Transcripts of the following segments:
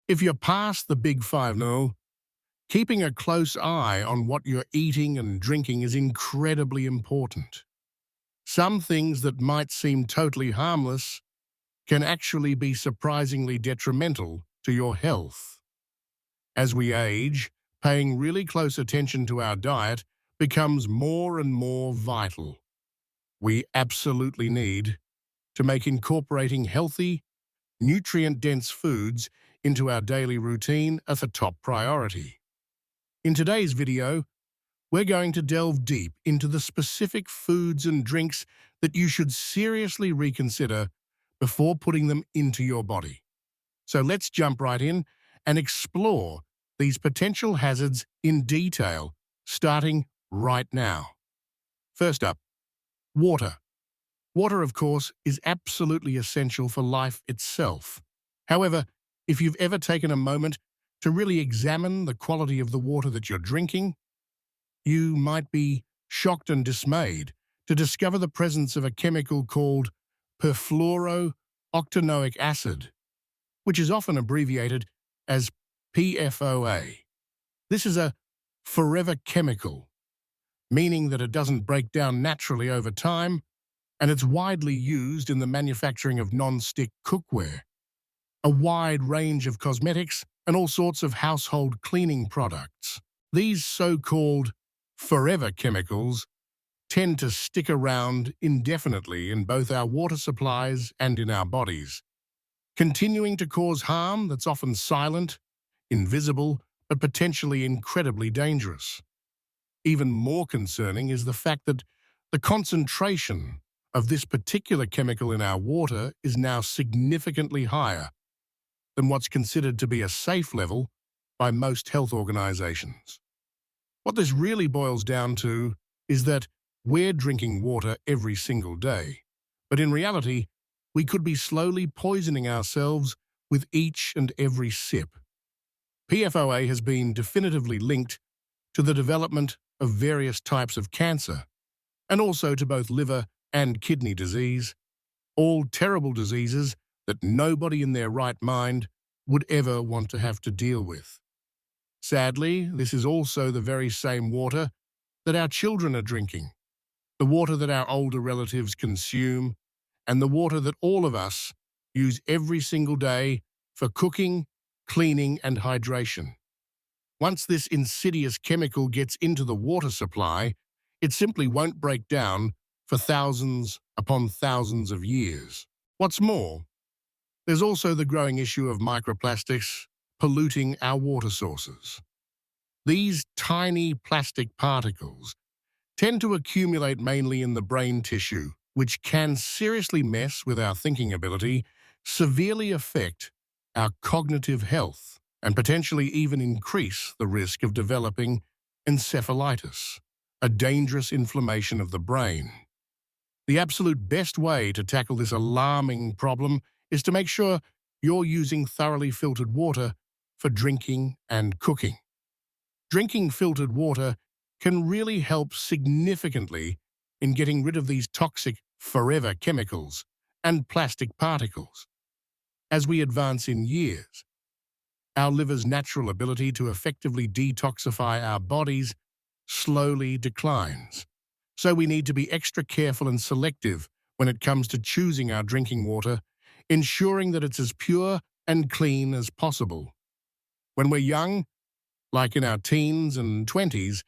If you're past the big 5-0, keeping a close eye on what you're eating and drinking is incredibly important. Some things that might seem totally harmless can actually be surprisingly detrimental to your health. As we age, paying really close attention to our diet becomes more and more vital. We absolutely need to make incorporating healthy, nutrient-dense foods into our daily routine a top priority. In today's video, we're going to delve deep into the specific foods and drinks that you should seriously reconsider before putting them into your body. So let's jump right in and explore these potential hazards in detail, starting right now. First up, water. Water, of course, is absolutely essential for life itself. However, if you've ever taken a moment to really examine the quality of the water that you're drinking, you might be shocked and dismayed to discover the presence of a chemical called perfluorooctanoic acid, which is often abbreviated as PFOA. This is a forever chemical, meaning that it doesn't break down naturally over time, and it's widely used in the manufacturing of non-stick cookware, a wide range of cosmetics, and all sorts of household cleaning products. These so-called forever chemicals tend to stick around indefinitely in both our water supplies and in our bodies, continuing to cause harm that's often silent, invisible, but potentially incredibly dangerous. Even more concerning is the fact that the concentration of this particular chemical in our water is now significantly higher than what's considered to be a safe level by most health organizations. What this really boils down to is that we're drinking water every single day, but in reality, we could be slowly poisoning ourselves with each and every sip. PFOA has been definitively linked to the development of various types of cancer, and also to both liver and kidney disease, all terrible diseases that nobody in their right mind would ever want to have to deal with. Sadly, this is also the very same water that our children are drinking, the water that our older relatives consume, and the water that all of us use every single day for cooking, cleaning, and hydration. Once this insidious chemical gets into the water supply, it simply won't break down for thousands upon thousands of years. What's more, there's also the growing issue of microplastics polluting our water sources. These tiny plastic particles tend to accumulate mainly in the brain tissue, which can seriously mess with our thinking ability, severely affect our cognitive health, and potentially even increase the risk of developing encephalitis, a dangerous inflammation of the brain. The absolute best way to tackle this alarming problem is to make sure you're using thoroughly filtered water for drinking and cooking. Drinking filtered water can really help significantly in getting rid of these toxic forever chemicals and plastic particles. As we advance in years, our liver's natural ability to effectively detoxify our bodies slowly declines. So we need to be extra careful and selective when it comes to choosing our drinking water, ensuring that it's as pure and clean as possible. When we're young, like in our teens and 20s,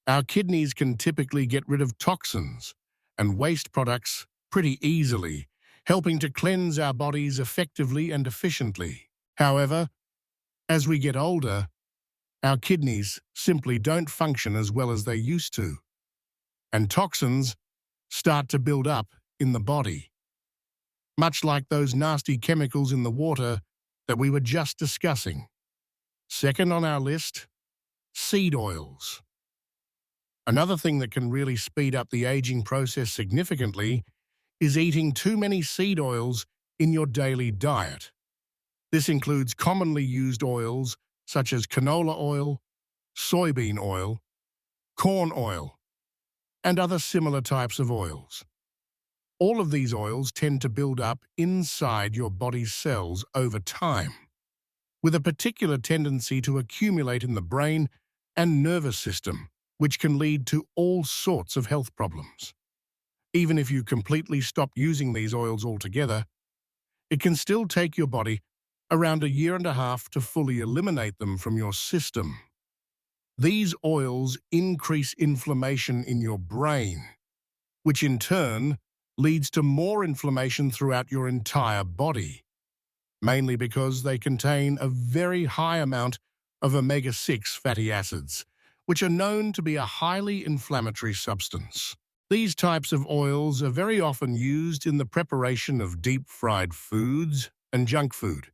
our kidneys can typically get rid of toxins and waste products pretty easily, helping to cleanse our bodies effectively and efficiently. However, as we get older, our kidneys simply don't function as well as they used to, and toxins start to build up in the body, much like those nasty chemicals in the water that we were just discussing. Second on our list, seed oils. Another thing that can really speed up the aging process significantly is eating too many seed oils in your daily diet. This includes commonly used oils such as canola oil, soybean oil, corn oil, and other similar types of oils. All of these oils tend to build up inside your body's cells over time, with a particular tendency to accumulate in the brain and nervous system, which can lead to all sorts of health problems. Even if you completely stop using these oils altogether, it can still take your body around a year and a half to fully eliminate them from your system. These oils increase inflammation in your brain, which in turn leads to more inflammation throughout your entire body, mainly because they contain a very high amount of omega-6 fatty acids, which are known to be a highly inflammatory substance. These types of oils are very often used in the preparation of deep-fried foods and junk food,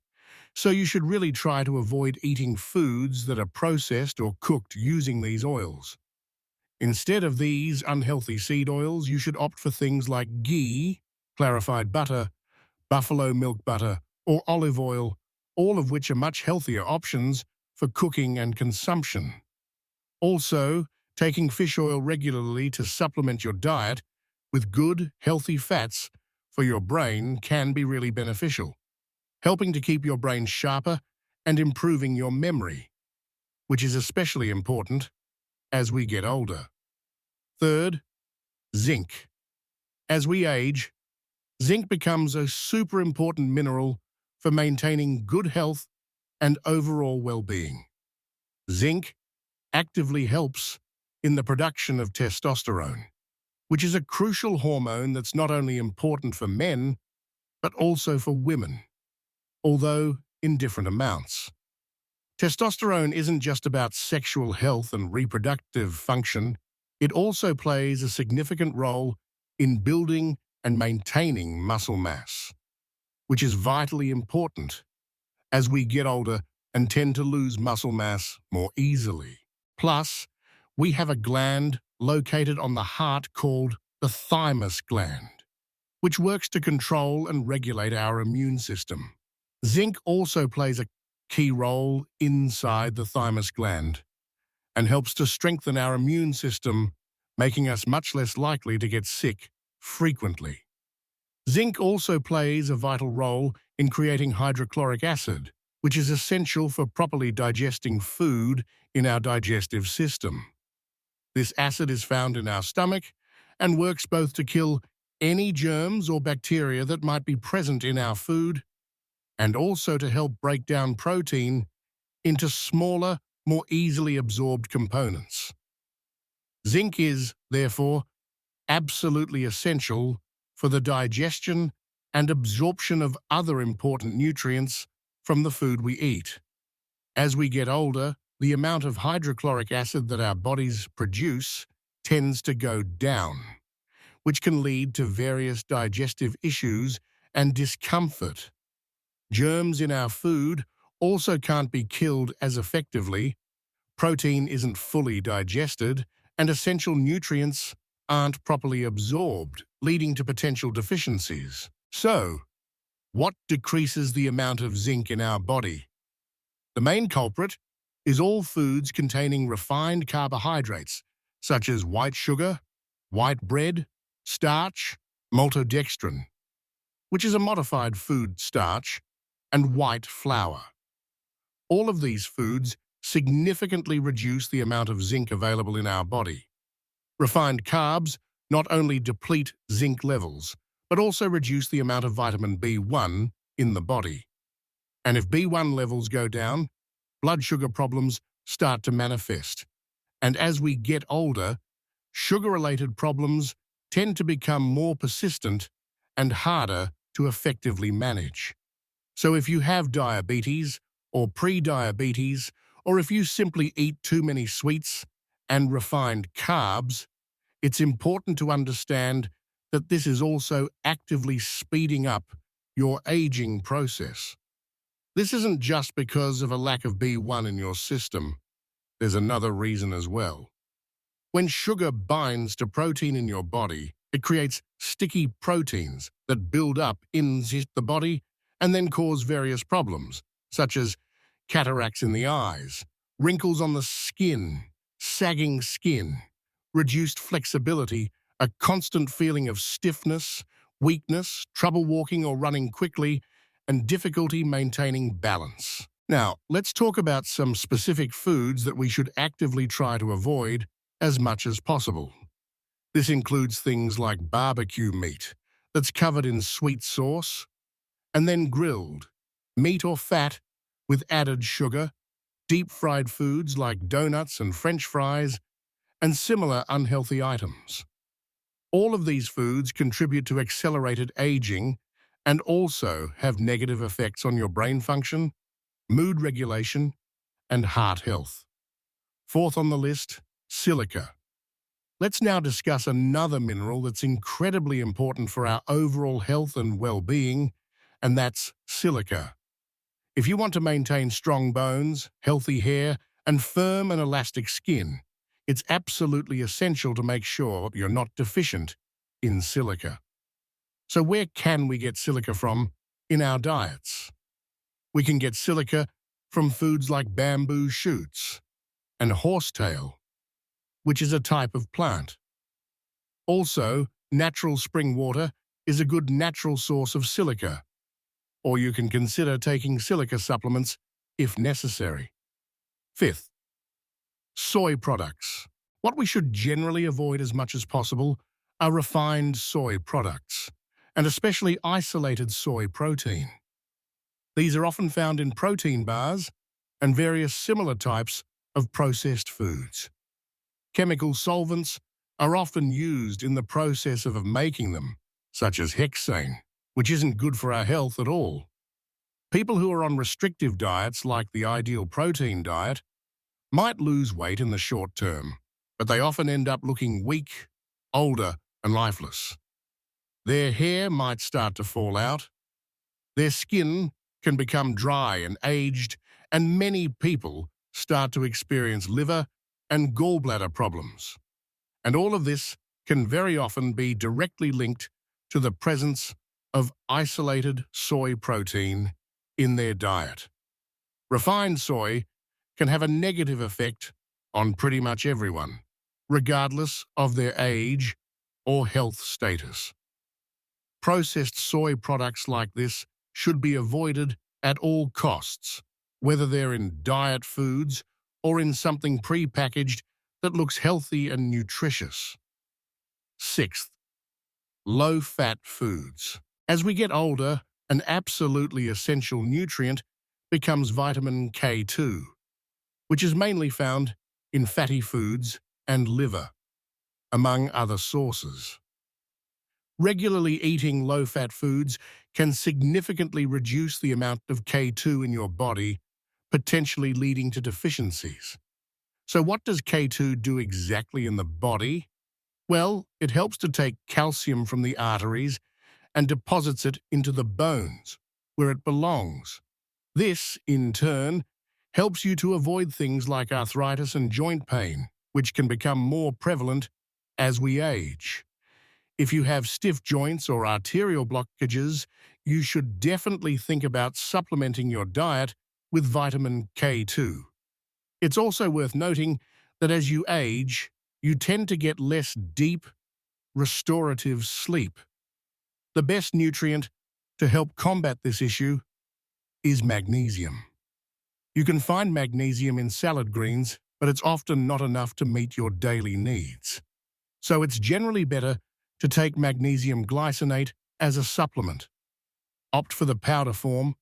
so you should really try to avoid eating foods that are processed or cooked using these oils. Instead of these unhealthy seed oils, you should opt for things like ghee, clarified butter, buffalo milk butter, or olive oil, all of which are much healthier options for cooking and consumption. Also, taking fish oil regularly to supplement your diet with good, healthy fats for your brain can be really beneficial, helping to keep your brain sharper and improving your memory, which is especially important as we get older. Third, zinc. As we age, zinc becomes a super important mineral for maintaining good health and overall well-being. Zinc actively helps in the production of testosterone, which is a crucial hormone that's not only important for men, but also for women, although in different amounts. Testosterone isn't just about sexual health and reproductive function, it also plays a significant role in building and maintaining muscle mass, which is vitally important as we get older and tend to lose muscle mass more easily. Plus, we have a gland located on the heart called the thymus gland, which works to control and regulate our immune system. Zinc also plays a key role inside the thymus gland and helps to strengthen our immune system, making us much less likely to get sick frequently. Zinc also plays a vital role in creating hydrochloric acid, which is essential for properly digesting food in our digestive system. This acid is found in our stomach and works both to kill any germs or bacteria that might be present in our food and also to help break down protein into smaller, more easily absorbed components. Zinc is, therefore, absolutely essential for the digestion and absorption of other important nutrients from the food we eat. As we get older, the amount of hydrochloric acid that our bodies produce tends to go down, which can lead to various digestive issues and discomfort. Germs in our food also can't be killed as effectively, protein isn't fully digested, and essential nutrients aren't properly absorbed, leading to potential deficiencies. So, what decreases the amount of zinc in our body? The main culprit is all foods containing refined carbohydrates, such as white sugar, white bread, starch, maltodextrin, which is a modified food starch, and white flour. All of these foods significantly reduce the amount of zinc available in our body. Refined carbs not only deplete zinc levels, but also reduce the amount of vitamin B1 in the body. And if B1 levels go down, blood sugar problems start to manifest. And as we get older, sugar-related problems tend to become more persistent and harder to effectively manage. So if you have diabetes or pre-diabetes, or if you simply eat too many sweets and refined carbs, it's important to understand that this is also actively speeding up your aging process. This isn't just because of a lack of B1 in your system. There's another reason as well. When sugar binds to protein in your body, it creates sticky proteins that build up in the body and then cause various problems, such as cataracts in the eyes, wrinkles on the skin, sagging skin, reduced flexibility, a constant feeling of stiffness, weakness, trouble walking or running quickly, and difficulty maintaining balance. Now, let's talk about some specific foods that we should actively try to avoid as much as possible. This includes things like barbecue meat that's covered in sweet sauce and then grilled, meat or fat with added sugar, deep-fried foods like donuts and French fries, and similar unhealthy items. All of these foods contribute to accelerated aging and also have negative effects on your brain function, mood regulation, and heart health. Fourth on the list, silica. Let's now discuss another mineral that's incredibly important for our overall health and well-being, and that's silica. If you want to maintain strong bones, healthy hair, and firm and elastic skin, it's absolutely essential to make sure you're not deficient in silica. So where can we get silica from in our diets? We can get silica from foods like bamboo shoots and horsetail, which is a type of plant. Also, natural spring water is a good natural source of silica, or you can consider taking silica supplements if necessary. Fifth, soy products. What we should generally avoid as much as possible are refined soy products, and especially isolated soy protein. These are often found in protein bars and various similar types of processed foods. Chemical solvents are often used in the process of making them, such as hexane, which isn't good for our health at all. People who are on restrictive diets like the ideal protein diet might lose weight in the short term, but they often end up looking weak, older, and lifeless. Their hair might start to fall out, their skin can become dry and aged, and many people start to experience liver and gallbladder problems. And all of this can very often be directly linked to the presence of isolated soy protein in their diet. Refined soy can have a negative effect on pretty much everyone, regardless of their age or health status. Processed soy products like this should be avoided at all costs, whether they're in diet foods or in something pre-packaged that looks healthy and nutritious. Sixth, low-fat foods. As we get older, an absolutely essential nutrient becomes vitamin K2, which is mainly found in fatty foods and liver, among other sources. Regularly eating low-fat foods can significantly reduce the amount of K2 in your body, potentially leading to deficiencies. So what does K2 do exactly in the body? Well, it helps to take calcium from the arteries and deposits it into the bones, where it belongs. This, in turn, helps you to avoid things like arthritis and joint pain, which can become more prevalent as we age. If you have stiff joints or arterial blockages, you should definitely think about supplementing your diet with vitamin K2. It's also worth noting that as you age, you tend to get less deep, restorative sleep. The best nutrient to help combat this issue is magnesium. You can find magnesium in salad greens, but it's often not enough to meet your daily needs. So it's generally better to take magnesium glycinate as a supplement. Opt for the powder form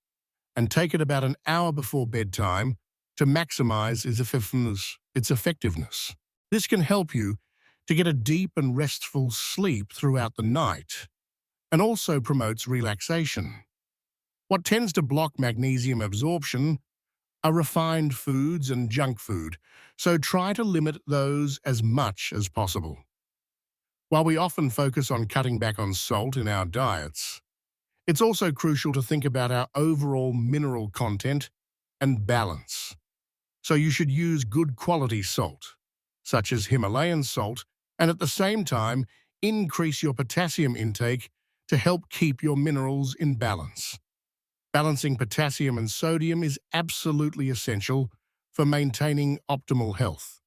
and take it about an hour before bedtime to maximize its effectiveness. This can help you to get a deep and restful sleep throughout the night and also promotes relaxation. What tends to block magnesium absorption are refined foods and junk food, so try to limit those as much as possible. While we often focus on cutting back on salt in our diets, it's also crucial to think about our overall mineral content and balance. So you should use good quality salt, such as Himalayan salt, and at the same time, increase your potassium intake to help keep your minerals in balance. Balancing potassium and sodium is absolutely essential for maintaining optimal health.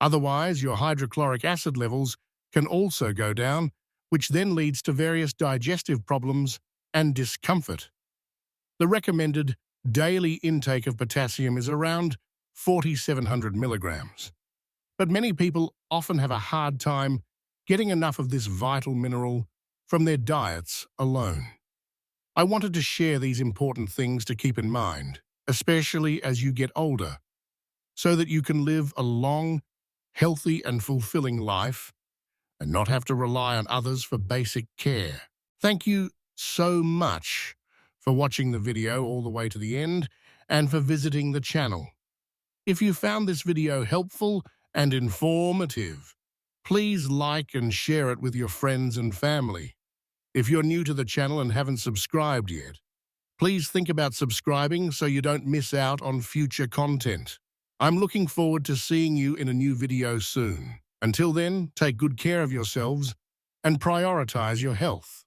Otherwise, your hydrochloric acid levels can also go down, which then leads to various digestive problems and discomfort. The recommended daily intake of potassium is around 4,700 milligrams. But many people often have a hard time getting enough of this vital mineral from their diets alone. I wanted to share these important things to keep in mind, especially as you get older, so that you can live a long, healthy and fulfilling life and not have to rely on others for basic care. Thank you so much for watching the video all the way to the end and for visiting the channel. If you found this video helpful and informative, please like and share it with your friends and family. If you're new to the channel and haven't subscribed yet, please think about subscribing so you don't miss out on future content. I'm looking forward to seeing you in a new video soon. Until then, take good care of yourselves and prioritize your health.